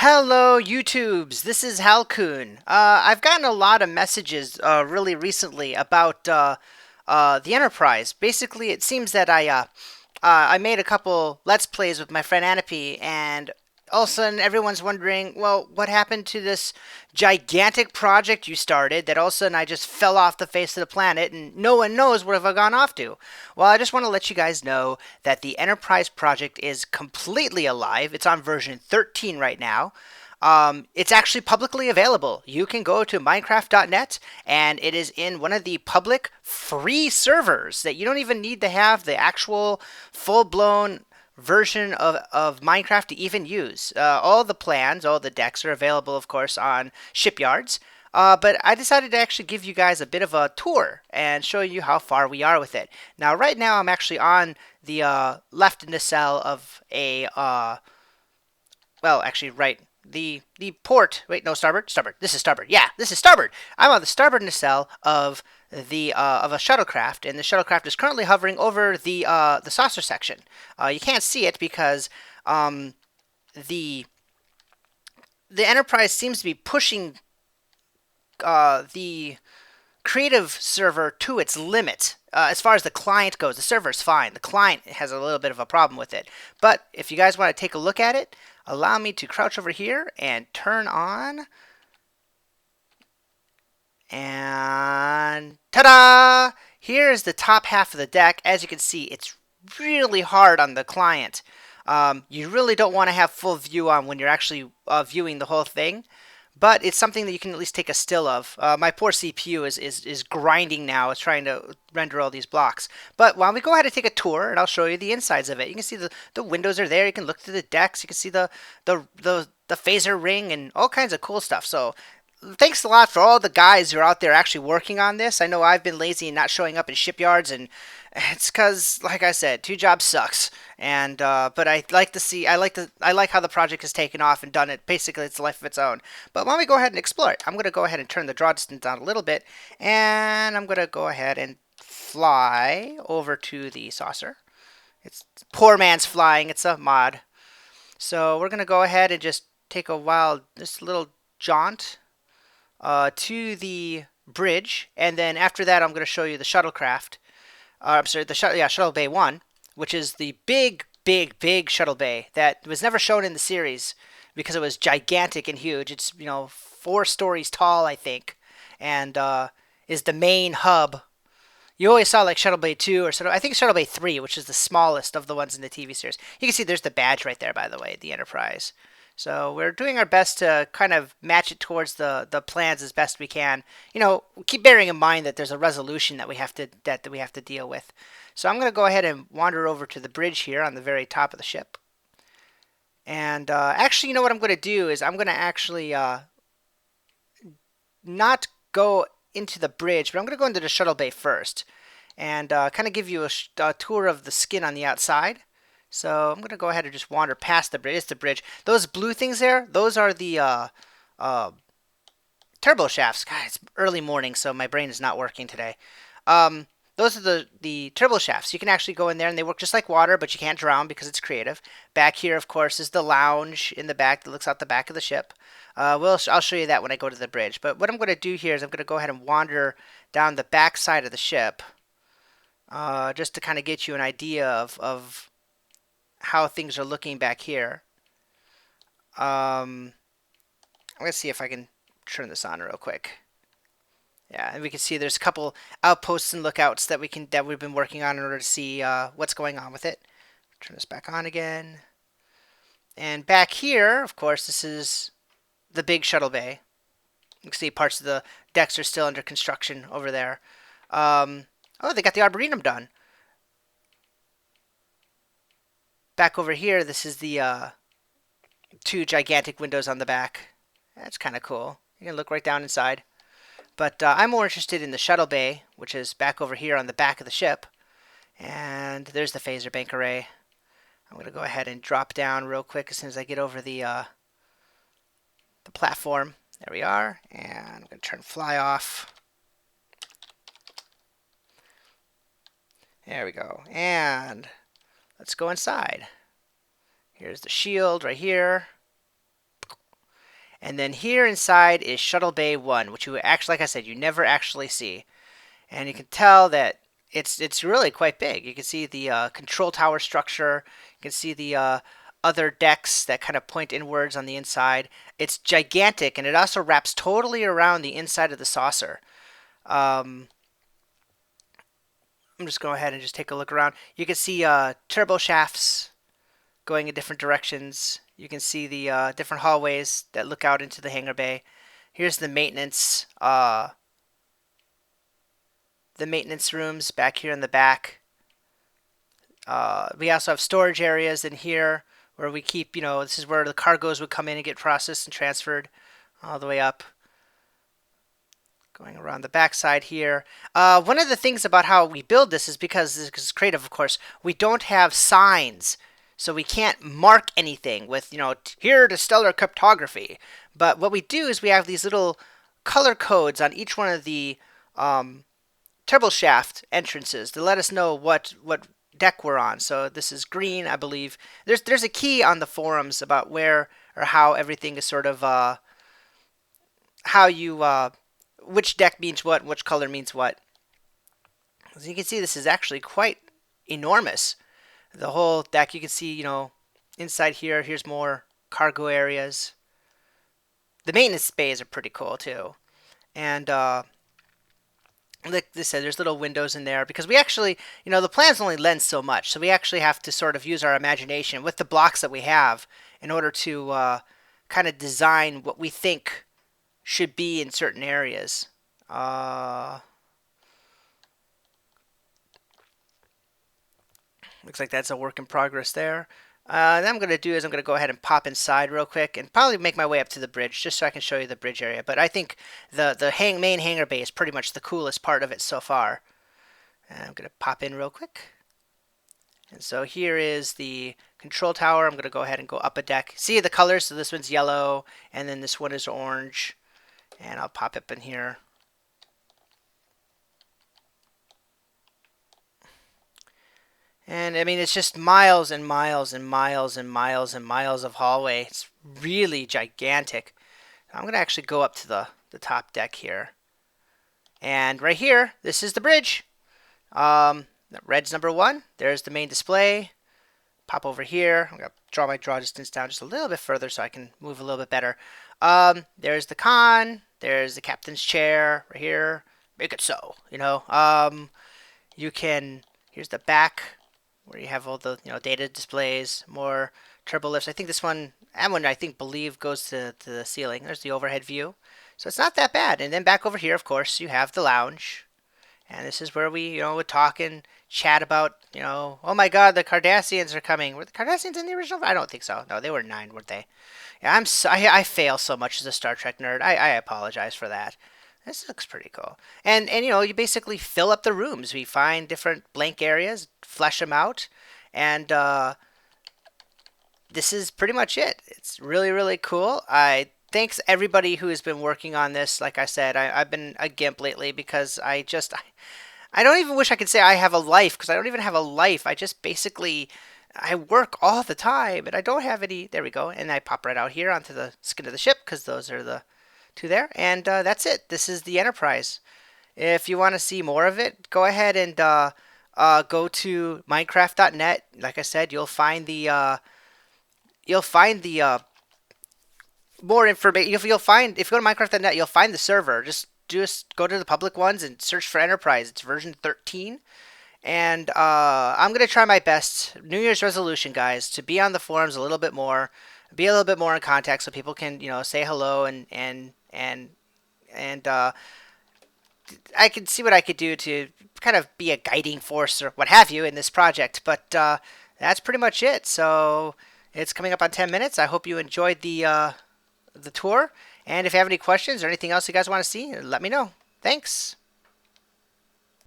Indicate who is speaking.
Speaker 1: Hello, YouTubes. This is Halkun. I've gotten a lot of messages really recently about the Enterprise. Basically, it seems that I made a couple Let's Plays with my friend Anapy, and all of a sudden everyone's wondering, well, what happened to this gigantic project you started that all of a sudden I just fell off the face of the planet and no one knows where have I gone off to? Well, I just want to let you guys know that the Enterprise project is completely alive. It's on version 13 right now. It's actually publicly available. You can go to Minecraft.net and it is in one of the public free servers that you don't even need to have the actual full-blown version of Minecraft to even use. All the plans, all the decks are available, of course, on shipyards. But I decided to actually give you guys a bit of a tour and show you how far we are with it. Now, right now, I'm actually on the left in the cell of a, well, actually, right. The port. Wait, no, starboard. Starboard. This is starboard. Yeah, this is starboard. I'm on the starboard nacelle of a shuttlecraft, and the shuttlecraft is currently hovering over the saucer section. You can't see it because the the Enterprise seems to be pushing the creative server to its limit. As far as the client goes, the server is fine. The client has a little bit of a problem with it. But if you guys want to take a look at it, allow me to crouch over here and turn on. And ta-da! Here is the top half of the deck. As you can see, it's really hard on the client. You really don't want to have full view on when you're actually viewing the whole thing. But it's something that you can at least take a still of. My poor CPU is grinding now. It's trying to render all these blocks. But why don't we go ahead and take a tour, and I'll show you the insides of it. You can see the windows are there. You can look through the decks. You can see the phaser ring and all kinds of cool stuff. So thanks a lot for all the guys who are out there actually working on this. I know I've been lazy and not showing up in shipyards, and it's because, like I said, two jobs sucks. And but I like to see, I like how the project has taken off and done it. Basically, it's a life of its own. But why don't we go ahead and explore it? I'm going to go ahead and turn the draw distance down a little bit, and I'm going to go ahead and fly over to the saucer. It's poor man's flying. It's a mod. So we're going to go ahead and just take a wild, this little jaunt to the bridge, and then after that, I'm going to show you the shuttlecraft. I'm sorry, Shuttle Bay One, which is the big shuttle bay that was never shown in the series because it was gigantic and huge. It's 4 stories tall, I think, and is the main hub. You always saw like Shuttle Bay 2 or I think Shuttle Bay 3, which is the smallest of the ones in the TV series. You can see there's the badge right there, by the way, the Enterprise. So we're doing our best to kind of match it towards the plans as best we can. Keep bearing in mind that there's a resolution that we have to deal with. So I'm going to go ahead and wander over to the bridge here on the very top of the ship. And actually, what I'm going to do is I'm going to actually not go into the bridge, but I'm going to go into the shuttle bay first and kind of give you a tour of the skin on the outside. So I'm going to go ahead and just wander past the bridge. It's the bridge. Those blue things there, those are the Tribble Shafts. God, it's early morning, so my brain is not working today. Those are the Tribble Shafts. You can actually go in there, and they work just like water, but you can't drown because it's creative. Back here, of course, is the lounge in the back that looks out the back of the ship. I'll show you that when I go to the bridge. But what I'm going to do here is I'm going to go ahead and wander down the back side of the ship just to kind of get you an idea of how things are looking back here. I'm going to see if I can turn this on real quick. Yeah, and we can see there's a couple outposts and lookouts that we've been working on in order to see what's going on with it. Turn this back on again. And back here, of course, this is the big shuttle bay. You can see parts of the decks are still under construction over there. Oh, they got the Arboretum done. Back over here, this is the 2 gigantic windows on the back. That's kind of cool. You can look right down inside. But I'm more interested in the shuttle bay, which is back over here on the back of the ship. And there's the phaser bank array. I'm going to go ahead and drop down real quick as soon as I get over the platform. There we are. And I'm going to turn fly off. There we go. And let's go inside. Here's the shield right here. And then here inside is Shuttle Bay One, which you actually, like I said, you never actually see. And you can tell that it's really quite big. You can see the control tower structure. You can see the other decks that kind of point inwards on the inside. It's gigantic, and it also wraps totally around the inside of the saucer. I'm just going ahead and just take a look around. You can see turbo shafts going in different directions. You can see the different hallways that look out into the hangar bay. Here's the maintenance rooms back here in the back. We also have storage areas in here where we keep, this is where the cargoes would come in and get processed and transferred all the way up. Going around the back side here. One of the things about how we build this is because this is creative, of course, we don't have signs. So we can't mark anything with, here to stellar cryptography. But what we do is we have these little color codes on each one of the Tribble Shaft entrances to let us know what deck we're on. So this is green, I believe. There's a key on the forums about where or how everything is sort of how you which deck means what, which color means what. As you can see, this is actually quite enormous. The whole deck, you can see, inside here, here's more cargo areas. The maintenance bays are pretty cool too. And like I said, there's little windows in there because we actually, the plans only lend so much. So we actually have to sort of use our imagination with the blocks that we have in order to kind of design what we think should be in certain areas. Looks like that's a work in progress there. Then I'm going to do is I'm going to go ahead and pop inside real quick and probably make my way up to the bridge just so I can show you the bridge area. But I think the main hangar bay is pretty much the coolest part of it so far. And I'm going to pop in real quick. And so here is the control tower. I'm going to go ahead and go up a deck. See the colors? So this one's yellow and then this one is orange. And I'll pop up in here. And I mean, it's just miles and miles and miles and miles and miles of hallway. It's really gigantic. I'm going to actually go up to the top deck here. And right here, this is the bridge. Red's number 1. There's the main display. Pop over here. I'm going to draw my draw distance down just a little bit further so I can move a little bit better. There's the con. There's the captain's chair right here. Make it so, you can, here's the back where you have all the, data displays, more turbo lifts. I think this one, I believe goes to the ceiling. There's the overhead view. So it's not that bad. And then back over here, of course, you have the lounge. And this is where we, would talk and chat about, oh my God, the Cardassians are coming. Were the Cardassians in the original? I don't think so. No, they were 9, weren't they? Yeah, I fail so much as a Star Trek nerd. I apologize for that. This looks pretty cool. And you basically fill up the rooms. We find different blank areas, flesh them out, and this is pretty much it. It's really, really cool. Thanks everybody who has been working on this. Like I said, I've been a gimp lately because I don't even wish I could say I have a life because I don't even have a life. I just basically, I work all the time and I don't have any. There we go. And I pop right out here onto the skin of the ship because those are the 2 there. And that's it. This is the Enterprise. If you want to see more of it, go ahead and go to Minecraft.net. Like I said, you'll find the more information. If you go to Minecraft.net, you'll find the server. Just go to the public ones and search for Enterprise. It's version 13. And I'm going to try my best, New Year's resolution, guys, to be on the forums a little bit more, be a little bit more in contact so people can, say hello and I can see what I could do to kind of be a guiding force or what have you in this project. But that's pretty much it. So it's coming up on 10 minutes. I hope you enjoyed the tour. And if you have any questions or anything else you guys want to see, let me know. Thanks.